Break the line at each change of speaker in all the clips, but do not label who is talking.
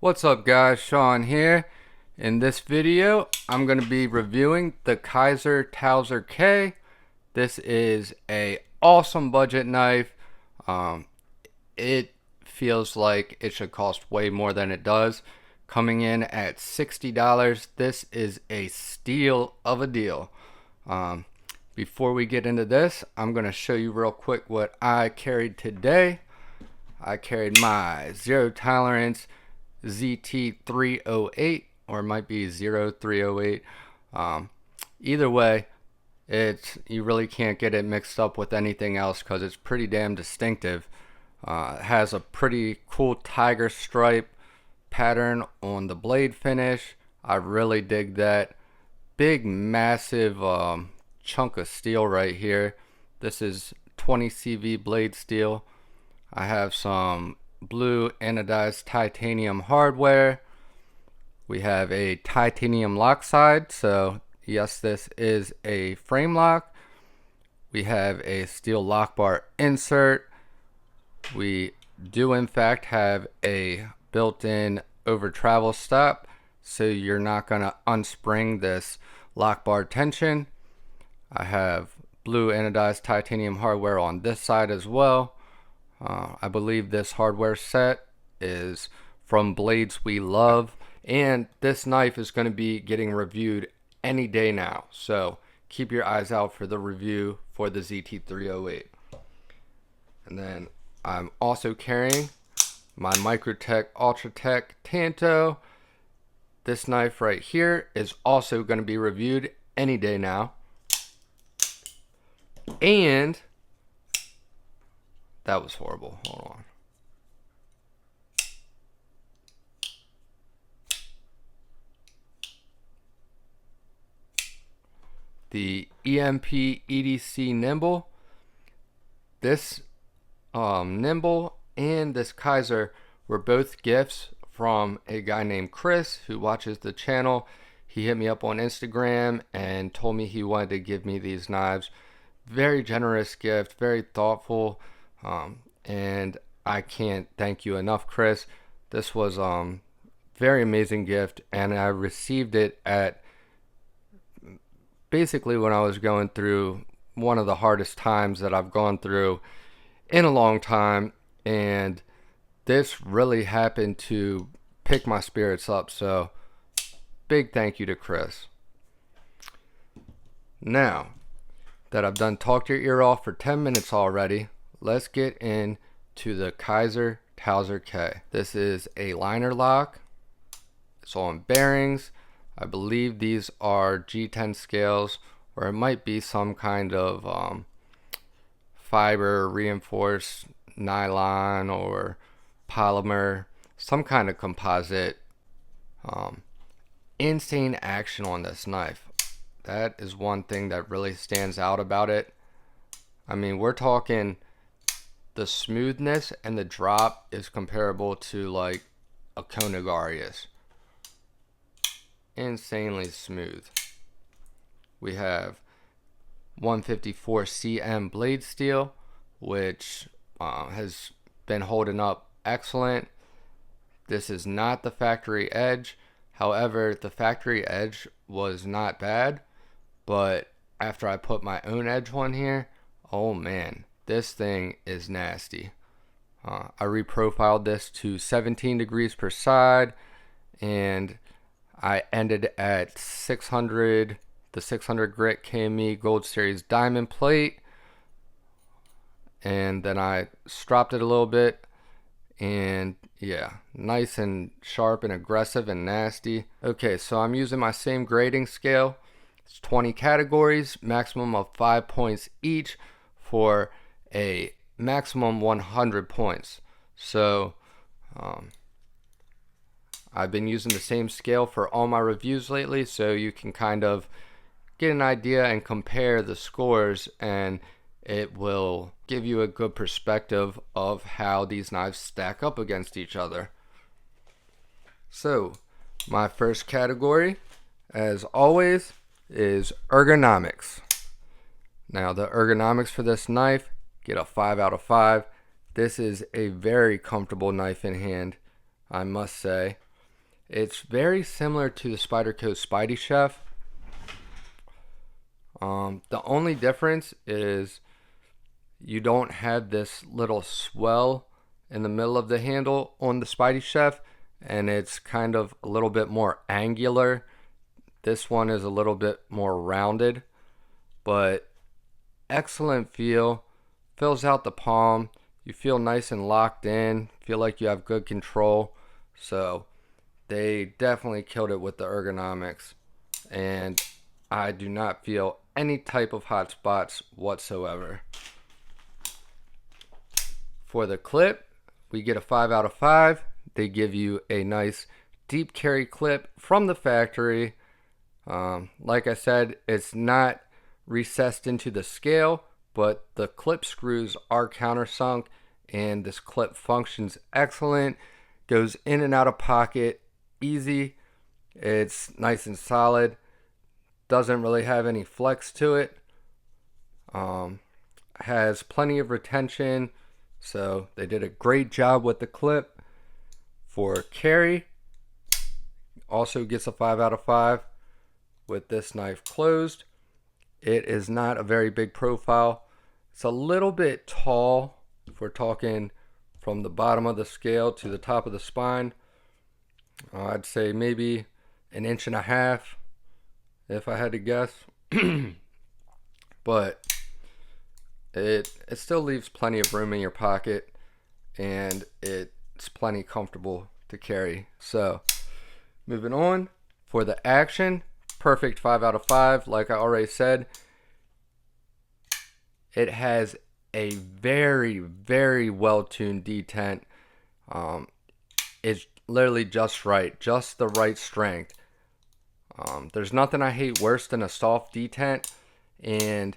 What's up guys, Sean here. In this video I'm going to be reviewing the Kizer Towser K. This is a awesome budget knife. It feels like it should cost way more than it does. Coming in at $60, this is a steal of a deal. Before we get into this, I'm going to show you real quick what I carried today. I carried my zero tolerance ZT308, or it might be 0308. Either way, you really can't get it mixed up with anything else because it's pretty damn distinctive. It has a pretty cool tiger stripe pattern on the blade finish. I really dig that. Big massive chunk of steel right here. This is 20 CV blade steel. I have some blue anodized titanium hardware. We have a titanium lock side, so yes, this is a frame lock. We have a steel lock bar insert. We do in fact have a built-in over travel stop, so you're not going to unspring this lock bar tension. I have blue anodized titanium hardware on this side as well. I believe this hardware set is from Blades We Love, and this knife is going to be getting reviewed any day now, so keep your eyes out for the review for the ZT308. And then I'm also carrying my Microtech Ultratech Tanto. This knife right here is also going to be reviewed any day now. And that was horrible. Hold on. The EMP EDC Nimble. This Nimble and this Kizer were both gifts from a guy named Chris who watches the channel. He hit me up on Instagram and told me he wanted to give me these knives. Very generous gift, very thoughtful. And I can't thank you enough, Chris. This was very amazing gift, and I received it at basically when I was going through one of the hardest times that I've gone through in a long time, and this really happened to pick my spirits up, so big thank you to Chris. Now that I've done talked your ear off for 10 minutes already, let's get into the Kizer Towser K. This is a liner lock. It's on bearings. I believe these are G10 scales, or it might be some kind of fiber reinforced nylon or polymer, some kind of composite. Insane action on this knife. That is one thing that really stands out about it. I mean, we're talking the smoothness and the drop is comparable to like a Konigarius. Insanely smooth. We have 154 cm blade steel, which has been holding up excellent. This is not the factory edge. However, the factory edge was not bad, but after I put my own edge on here, oh man, this thing is nasty. I reprofiled this to 17 degrees per side, and I ended at 600, the 600 grit KME Gold Series diamond plate, and then I stropped it a little bit, and yeah, nice and sharp and aggressive and nasty. Okay, so I'm using my same grading scale. It's 20 categories, maximum of 5 points each for a maximum 100 points. So I've been using the same scale for all my reviews lately, so you can kind of get an idea and compare the scores, and it will give you a good perspective of how these knives stack up against each other. So my first category, as always, is ergonomics. Now the ergonomics for this knife get a 5 out of 5. This is a very comfortable knife in hand, I must say. It's very similar to the Spyderco Spidey Chef. The only difference is you don't have this little swell in the middle of the handle on the Spidey Chef, and it's kind of a little bit more angular. This one is a little bit more rounded, but excellent feel. Fills out the palm. You feel nice and locked in. Feel like you have good control. So they definitely killed it with the ergonomics, and I do not feel any type of hot spots whatsoever. For the clip, we get a 5 out of 5. They give you a nice deep carry clip from the factory. Like I said, it's not recessed into the scale, but the clip screws are countersunk, and this clip functions excellent. Goes in and out of pocket easy. It's nice and solid. Doesn't really have any flex to it. Has plenty of retention, so they did a great job with the clip. For carry, also gets a 5 out of 5 with this knife closed. It is not a very big profile. It's a little bit tall if we're talking from the bottom of the scale to the top of the spine. I'd say maybe 1.5 inches if I had to guess. But it still leaves plenty of room in your pocket, and it's plenty comfortable to carry. So moving on, for the action, perfect 5 out of 5. Like I already said, it has a very, very well-tuned detent. It's literally just right, just the right strength. There's nothing I hate worse than a soft detent, and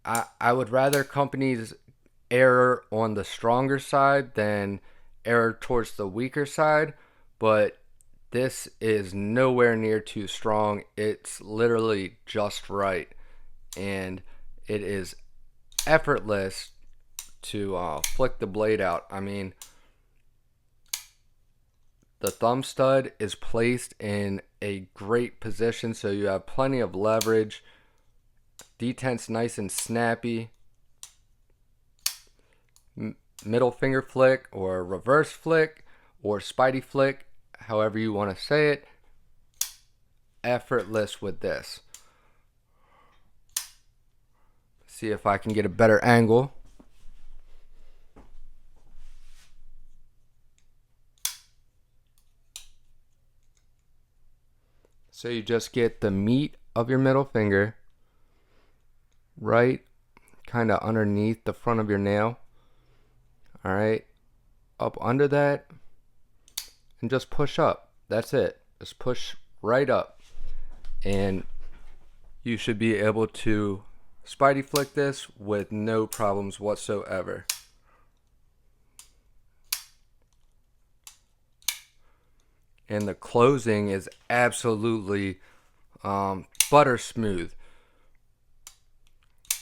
I would rather companies err on the stronger side than err towards the weaker side, but this is nowhere near too strong. It's literally just right, and it is effortless to flick the blade out. I mean, the thumb stud is placed in a great position, so you have plenty of leverage. Detent's nice and snappy. Middle finger flick or reverse flick or Spidey flick, however you want to say it, effortless with this. See if I can get a better angle. So you just get the meat of your middle finger right kind of underneath the front of your nail. All right, up under that, and just push up. That's it. Just push right up, and you should be able to Spidey flick this with no problems whatsoever. And the closing is absolutely butter smooth.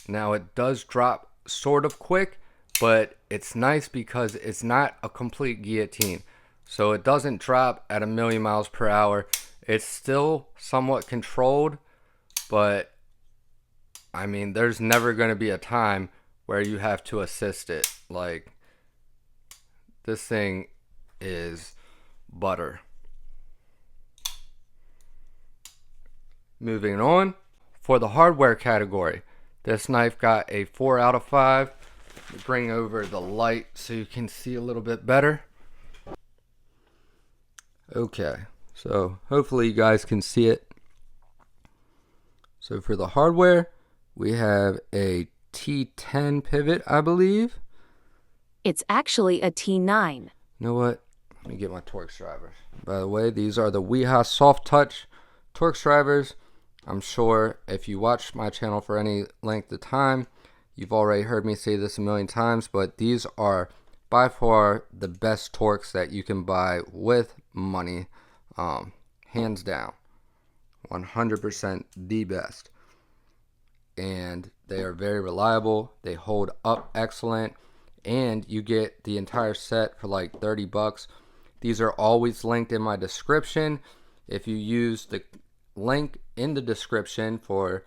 Now it does drop sort of quick, but it's nice because it's not a complete guillotine. So it doesn't drop at 1,000,000 miles per hour. It's still somewhat controlled, but I mean, there's never going to be a time where you have to assist it. Like, this thing is butter. Moving on, for the hardware category, this knife got a 4 out of 5. Bring over the light so you can see a little bit better. Okay, so hopefully you guys can see it. So for the hardware, we have a T10 pivot, I believe.
It's actually a T9.
You know what? Let me get my TORX drivers. By the way, these are the WIHA Soft Touch TORX drivers. I'm sure if you watch my channel for any length of time, you've already heard me say this 1,000,000 times, but these are by far the best TORX that you can buy with money. Hands down. 100% the best. And they are very reliable. They hold up excellent. And you get the entire set for like $30. These are always linked in my description. If you use the link in the description for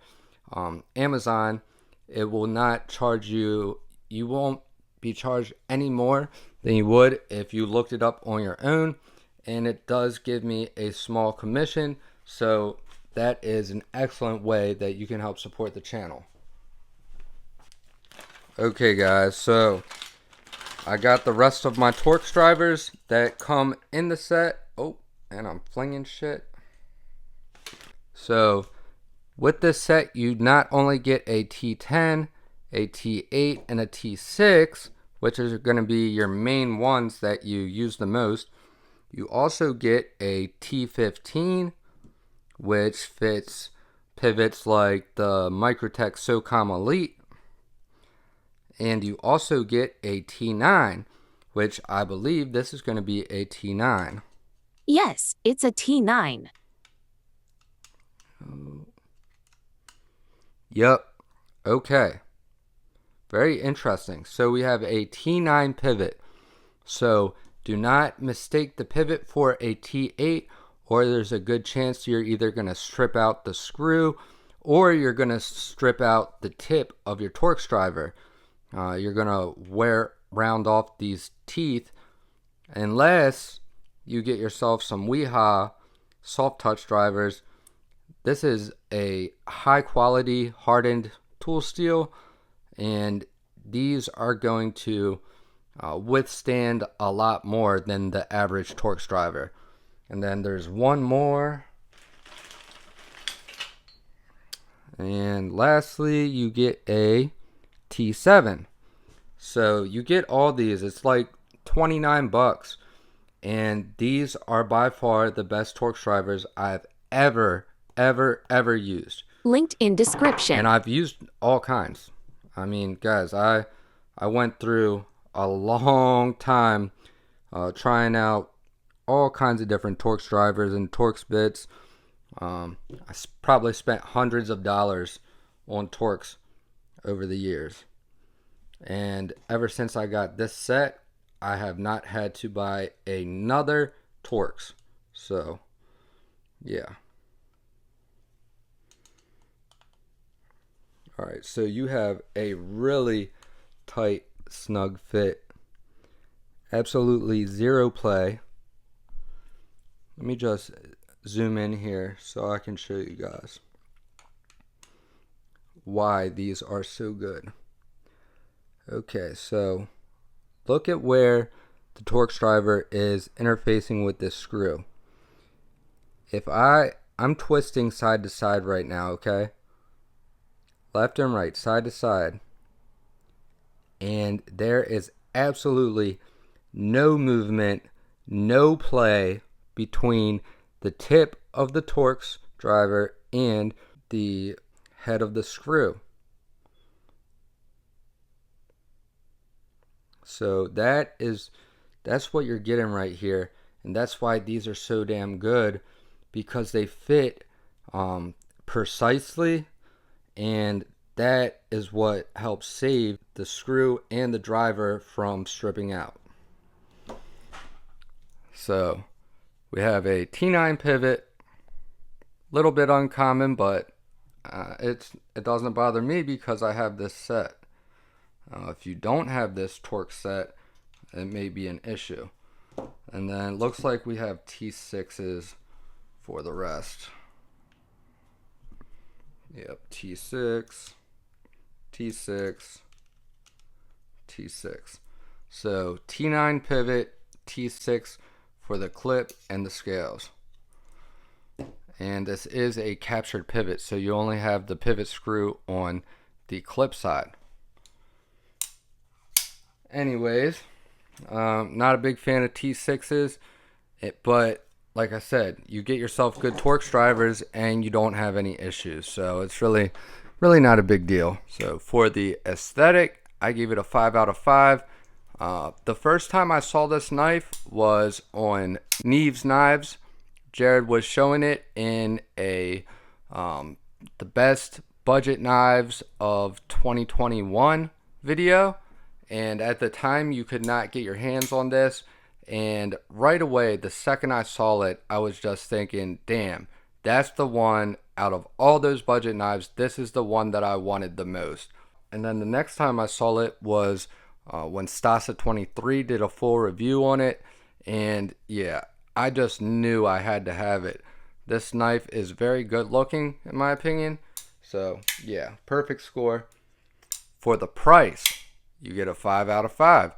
Amazon, it will not charge you. You won't be charged any more than you would if you looked it up on your own, and it does give me a small commission, so that is an excellent way that you can help support the channel. Okay guys, so I got the rest of my TORX drivers that come in the set. Oh, and I'm flinging shit. So with this set, you not only get a T10, a T8, and a T6, which is going to be your main ones that you use the most. You also get a T15, which fits pivots like the Microtech Socom Elite. And you also get a T9, which I believe this is going to be a T9.
Yes, it's a T9.
Yep. Okay. Very interesting. So we have a T9 pivot. So do not mistake the pivot for a T8, or there's a good chance you're either going to strip out the screw or you're going to strip out the tip of your TORX driver. You're going to round off these teeth unless you get yourself some WIHA soft touch drivers. This is a high quality hardened tool steel, and these are going to withstand a lot more than the average TORX driver. And then there's one more. And lastly, you get a T7. So you get all these. It's like 29 bucks. And these are by far the best TORX drivers I've ever used.
Linked in description.
And I've used all kinds. I mean, guys, I went through a long time trying out all kinds of different TORX drivers and TORX bits. I probably spent hundreds of dollars on TORX over the years. And ever since I got this set, I have not had to buy another TORX. So, yeah. Alright, so you have a really tight, snug fit. Absolutely zero play. Let me just zoom in here so I can show you guys why these are so good. Okay, so look at where the TORX driver is interfacing with this screw. If I'm twisting side to side right now, okay? Left and right, side to side. And there is absolutely no movement, no play between the tip of the TORX driver and the head of the screw. So that's what you're getting right here, and that's why these are so damn good, because they fit precisely, and that is what helps save the screw and the driver from stripping out. So we have a T9 pivot, little bit uncommon, but it doesn't bother me because I have this set. If you don't have this TORX set, it may be an issue. And then it looks like we have T6s for the rest. Yep, T6, T6, T6. So T9 pivot, T6 for the clip and the scales. And this is a captured pivot, so you only have the pivot screw on the clip side. Anyways, not a big fan of T6s, but like I said, you get yourself good TORX drivers and you don't have any issues, so it's really not a big deal. So for the aesthetic, I give it a 5 out of 5. The first time I saw this knife was on Neve's Knives. Jared was showing it in a the best budget knives of 2021 video. And at the time, you could not get your hands on this. And right away, the second I saw it, I was just thinking, damn, that's the one out of all those budget knives. This is the one that I wanted the most. And then the next time I saw it was when Stasa23 did a full review on it. And yeah, I just knew I had to have it. This knife is very good looking, in my opinion. So yeah, perfect score. For the price, you get a 5 out of 5.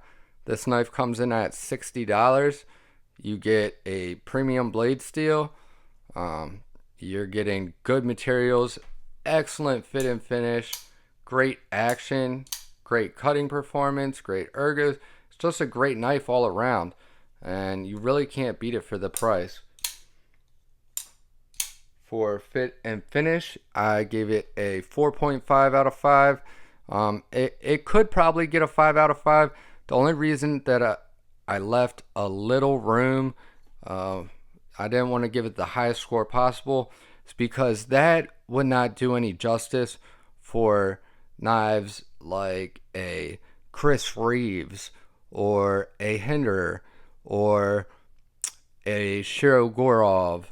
This knife comes in at $60. You get a premium blade steel. You're getting good materials, excellent fit and finish, great action, great cutting performance, great ergos. It's just a great knife all around, and you really can't beat it for the price. For fit and finish, I gave it a 4.5 out of 5. It could probably get a 5 out of 5. The only reason that I left a little room, I didn't want to give it the highest score possible, is because that would not do any justice for knives like a Chris Reeves or a Hinder or a Shiro Gorov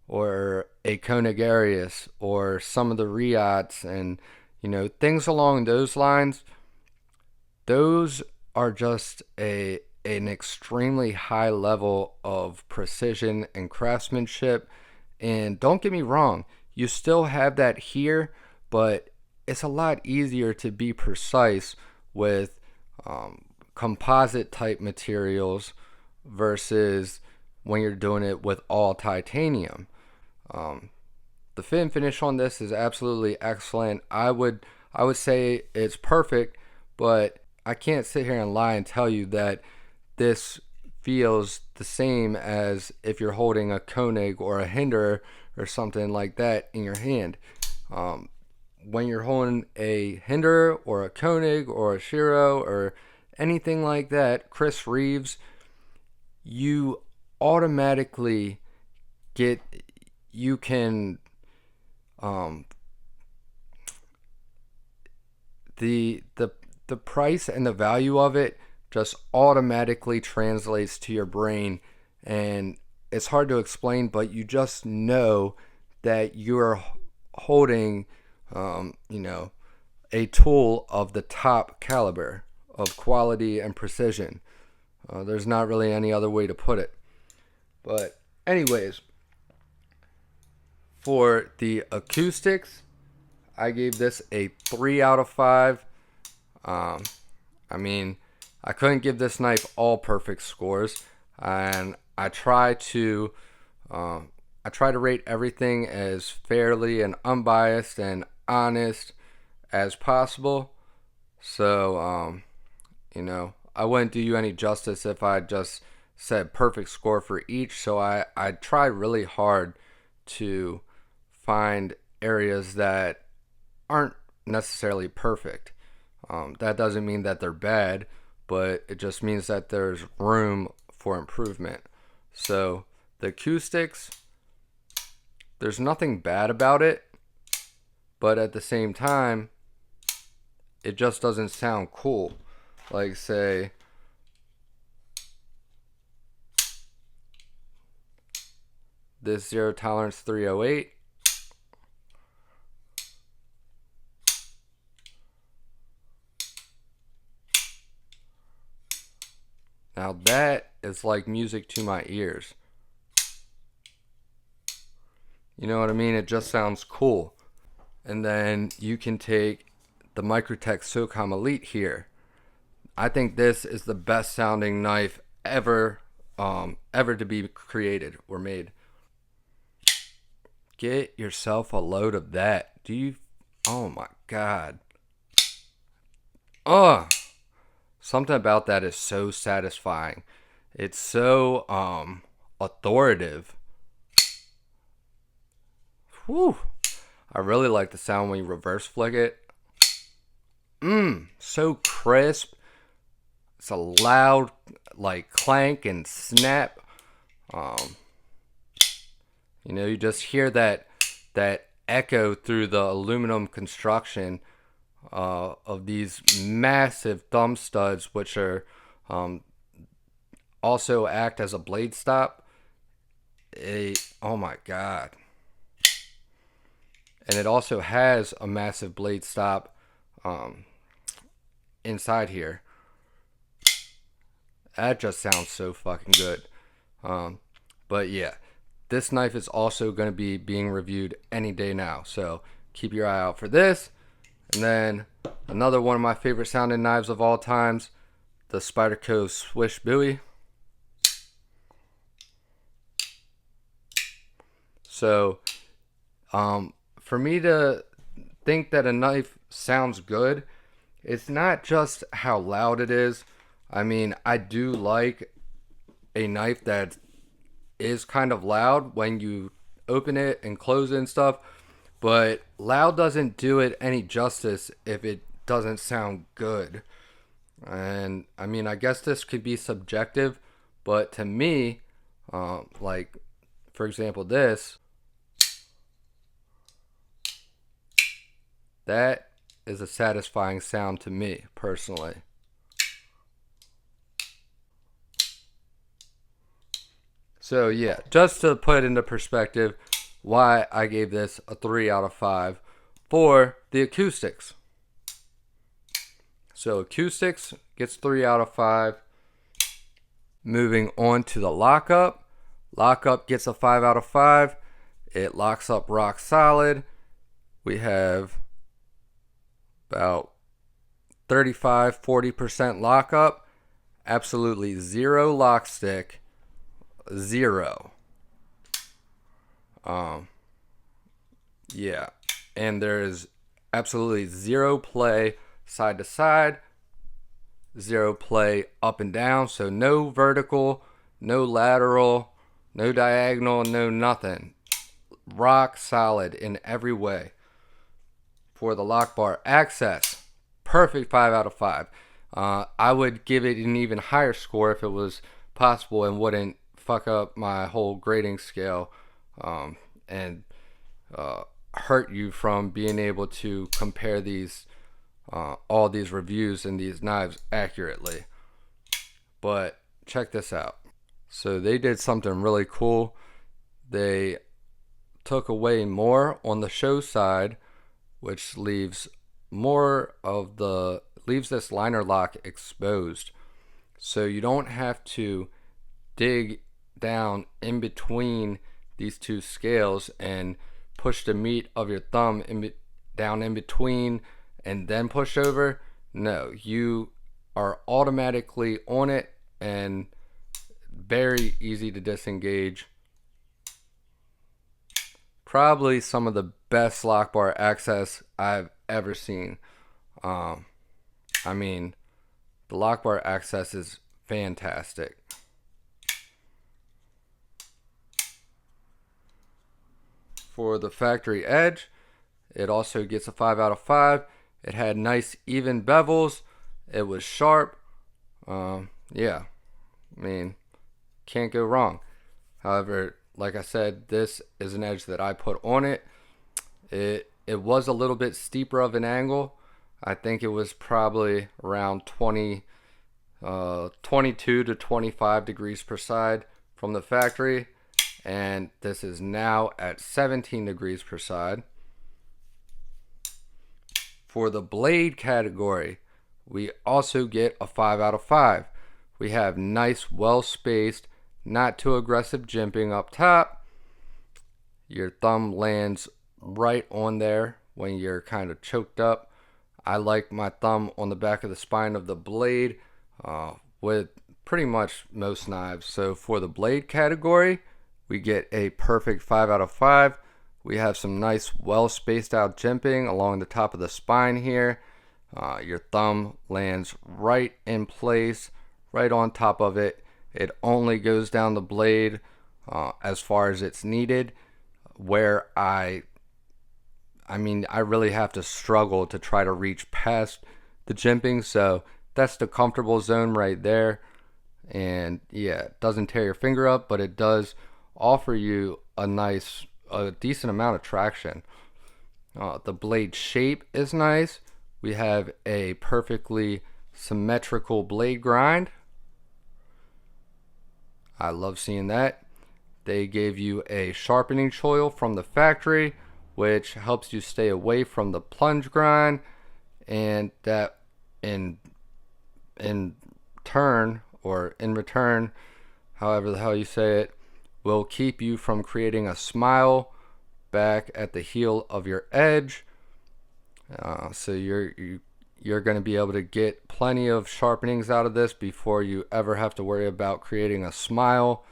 or a Konigarius or some of the Riots and things along those lines. Those are just an extremely high level of precision and craftsmanship. And don't get me wrong, you still have that here, but it's a lot easier to be precise with composite type materials versus when you're doing it with all titanium. The fit and finish on this is absolutely excellent. I would say it's perfect, but I can't sit here and lie and tell you that this feels the same as if you're holding a Koenig or a Hinder or something like that in your hand. When you're holding a Hinder or a Koenig or a Shiro or anything like that, Chris Reeves, you automatically you can the price and the value of it just automatically translates to your brain, and it's hard to explain, but you just know that you're holding a tool of the top caliber of quality and precision. There's not really any other way to put it. But anyways, for the acoustics, I gave this a 3 out of 5. I mean, I couldn't give this knife all perfect scores, and I try to rate everything as fairly and unbiased and honest as possible. So, I wouldn't do you any justice if I just said perfect score for each. So I try really hard to find areas that aren't necessarily perfect. That doesn't mean that they're bad, but it just means that there's room for improvement. So the acoustics, there's nothing bad about it, but at the same time, it just doesn't sound cool. Like, say, this Zero Tolerance 308. Now that is like music to my ears. You know what I mean? It just sounds cool. And then you can take the Microtech Socom Elite here. I think this is the best sounding knife ever to be created or made. Get yourself a load of that. Oh my God. Something about that is so satisfying. It's so authoritative. Whew. I really like the sound when you reverse flick it. So crisp. It's a loud like clank and snap. You just hear that echo through the aluminum construction of these massive thumb studs, which are also act as a blade stop. Oh my god. And it also has a massive blade stop inside here. That just sounds so fucking good. But yeah, this knife is also going to be being reviewed any day now. So keep your eye out for this. And then another one of my favorite sounding knives of all times, the Spyderco Swish Bowie. So for me to think that a knife sounds good, it's not just how loud it is. I mean, I do like a knife that is kind of loud when you open it and close it and stuff, but loud doesn't do it any justice if it doesn't sound good. And I mean, I guess this could be subjective, but to me, like for example, that is a satisfying sound to me personally. So yeah, just to put into perspective why I gave this a 3 out of 5 for the Acoustics. So Acoustics gets 3 out of 5. Moving on to the Lockup. Lockup gets a 5 out of 5. It locks up rock solid. We have about 35-40% lockup. Absolutely zero lock stick. Zero. Yeah, and there is absolutely zero play side to side, zero play up and down, so no vertical, no lateral, no diagonal, no nothing. Rock solid in every way. For the lock bar access, perfect 5 out of 5. I would give it an even higher score if it was possible and wouldn't fuck up my whole grading scale and hurt you from being able to compare these all these reviews and these knives accurately. But check this out. So they did something really cool. They took away more on the show side, which leaves this liner lock exposed. So you don't have to dig down in between these two scales and push the meat of your thumb down in between and then push over. No, you are automatically on it and very easy to disengage. Probably some of the best lock bar access I've ever seen. I mean, the lock bar access is fantastic. For the factory edge, it also gets a 5 out of 5. It had nice even bevels. It was sharp. Yeah, I mean, can't go wrong. However, like I said, this is an edge that I put on it. It was a little bit steeper of an angle. I think it was probably around 22 to 25 degrees per side from the factory. And this is now at 17 degrees per side. For the blade category, we also get a 5 out of 5. We have nice, well-spaced, not too aggressive jimping up top. Your thumb lands right on there when you're kind of choked up. I like my thumb on the back of the spine of the blade with pretty much most knives. So for the blade category, we get a perfect 5 out of 5. We have some nice well spaced out jimping along the top of the spine here. Your thumb lands right in place, right on top of it. It only goes down the blade as far as it's needed, where I really have to struggle to try to reach past the jimping. So that's the comfortable zone right there. And yeah, it doesn't tear your finger up, but it does offer you a decent amount of traction. The blade shape is nice. We have a perfectly symmetrical blade grind. I love seeing that. They gave you a sharpening choil from the factory, which helps you stay away from the plunge grind, and that in return, however the hell you say it, will keep you from creating a smile back at the heel of your edge. So you're going to be able to get plenty of sharpenings out of this before you ever have to worry about creating a smile.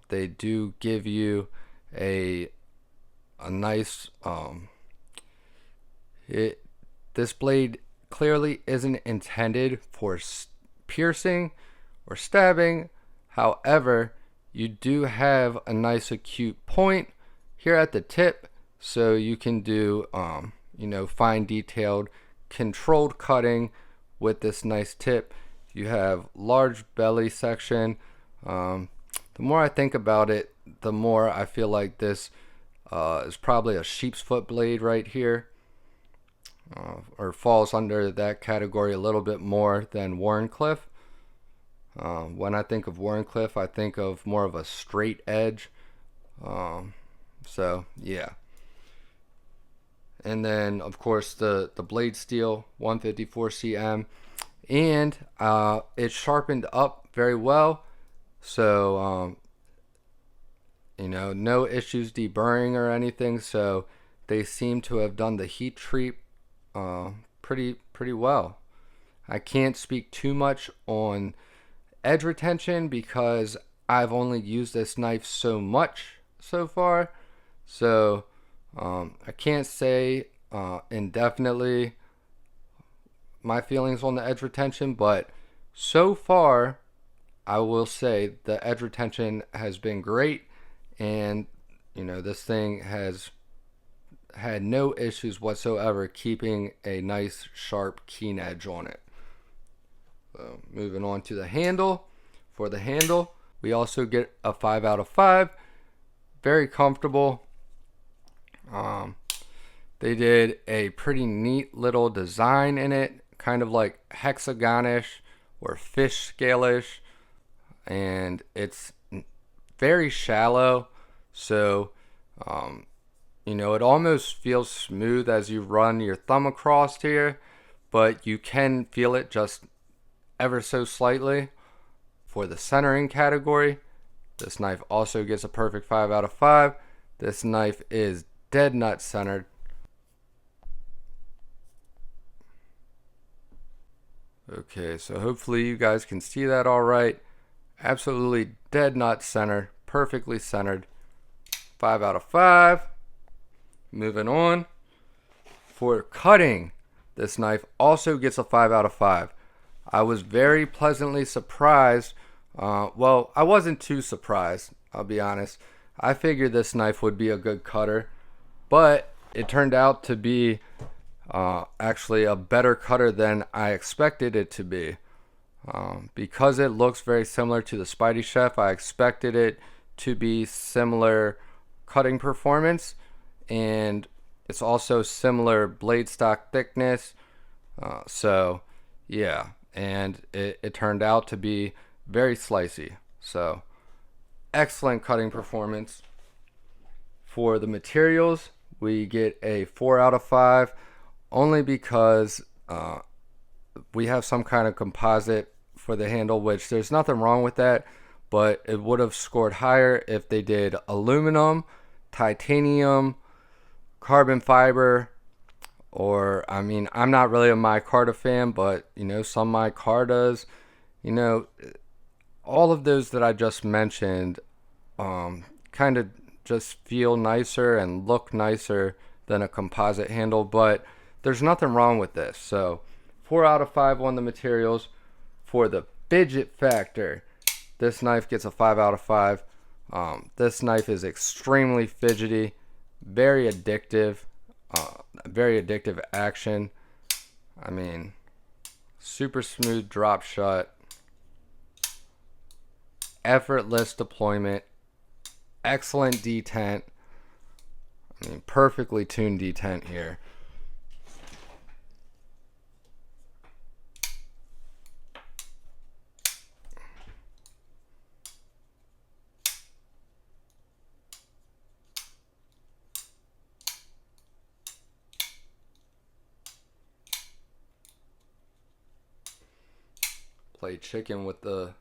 They do give you a nice this blade clearly isn't intended for piercing or stabbing. However, you do have a nice acute point here at the tip, so you can do fine detailed controlled cutting with this nice tip. You have large belly section. The more I think about it, the more I feel like this is probably a sheep's foot blade right here, or falls under that category a little bit more than Wharncliffe. When I think of Wharncliffe, I think of more of a straight edge. So yeah. And then of course the blade steel 154 cm, and it's sharpened up very well. So no issues deburring or anything. So they seem to have done the heat treat pretty well. I can't speak too much on edge retention because I've only used this knife so much so far, so I can't say indefinitely my feelings on the edge retention, but so far I will say the edge retention has been great, and this thing has had no issues whatsoever keeping a nice sharp keen edge on it. So moving on to the handle. For the handle, we also get a 5 out of 5. Very comfortable. They did a pretty neat little design in it, kind of like hexagonish or fish scale-ish, and it's very shallow, so it almost feels smooth as you run your thumb across here, but you can feel it just ever so slightly. For the centering category, this knife also gets a perfect 5 out of 5. This knife is dead nut centered. Okay, so hopefully you guys can see that all right. Absolutely dead nut center, perfectly centered. 5 out of 5. Moving on. For cutting, this knife also gets a 5 out of 5. I was very pleasantly surprised. Well, I wasn't too surprised, I'll be honest. I figured this knife would be a good cutter, but it turned out to be actually a better cutter than I expected it to be. Because it looks very similar to the Spidey Chef, I expected it to be similar cutting performance, and it's also similar blade stock thickness. So yeah, and it turned out to be very slicey. So excellent cutting performance. For the materials, we get a 4 out of 5, only because we have some kind of composite for the handle, which there's nothing wrong with that, but it would have scored higher if they did aluminum, titanium, carbon fiber, or I'm not really a micarta fan, but some micartas, all of those that I just mentioned kind of just feel nicer and look nicer than a composite handle, but there's nothing wrong with this. So 4 out of 5 on the materials. For the Fidget Factor, this knife gets a 5 out of 5. This knife is extremely fidgety, very addictive action. Super smooth drop shot, effortless deployment, excellent detent. Perfectly tuned detent here. play chicken with the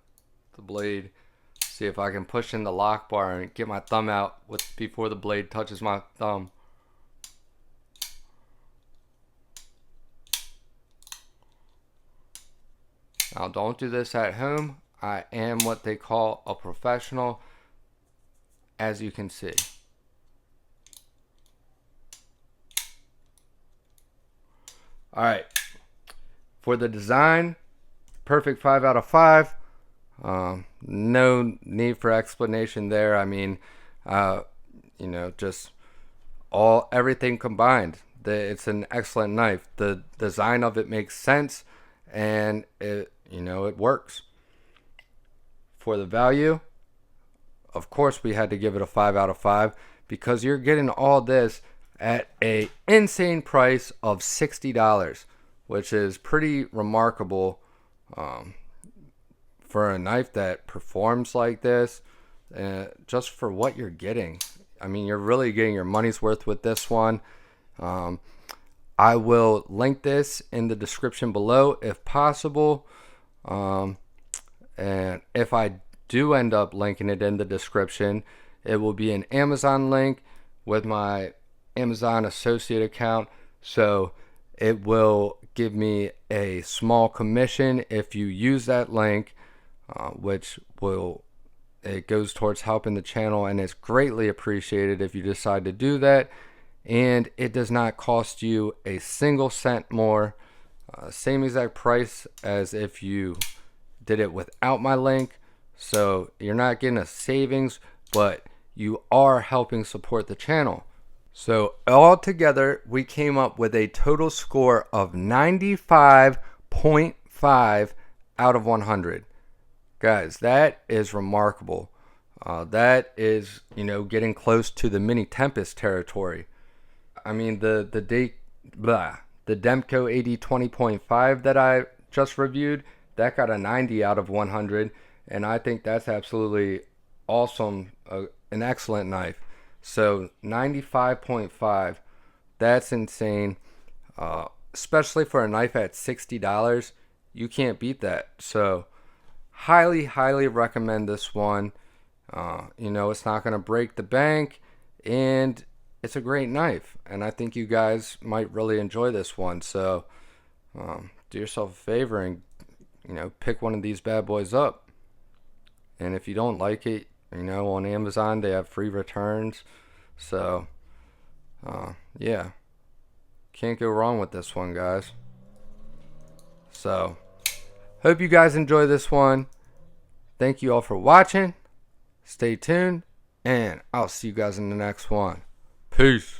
blade. See if I can push in the lock bar and get my thumb out before the blade touches my thumb. Now don't do this at home. I am what they call a professional, as you can see. Alright, for the design, perfect 5 out of 5. No need for explanation there. I mean, you know, just everything combined. It's an excellent knife. The design of it makes sense, and it works. For the value, of course we had to give it a 5 out of 5 because you're getting all this at a insane price of $60, which is pretty remarkable for a knife that performs like this, just for what you're getting. I mean, you're really getting your money's worth with this one. I will link this in the description below if possible. And if I do end up linking it in the description, it will be an Amazon link with my Amazon associate account. So it will give me a small commission if you use that link, it goes towards helping the channel, and it's greatly appreciated if you decide to do that. And it does not cost you a single cent more. Same exact price as if you did it without my link. So you're not getting a savings, but you are helping support the channel. So all together, we came up with a total score of 95.5 out of 100. Guys, that is remarkable. That is, getting close to the mini Tempest territory. I mean, the Demko AD 20.5 that I just reviewed, that got a 90 out of 100, and I think that's absolutely awesome, an excellent knife. So 95.5, that's insane, especially for a knife at $60. You can't beat that. So highly recommend this one. It's not going to break the bank, and it's a great knife, and I think you guys might really enjoy this one. So do yourself a favor and pick one of these bad boys up. And if you don't like it, on Amazon they have free returns. So yeah, can't go wrong with this one, guys. So hope you guys enjoy this one. Thank you all for watching. Stay tuned, and I'll see you guys in the next one. Peace.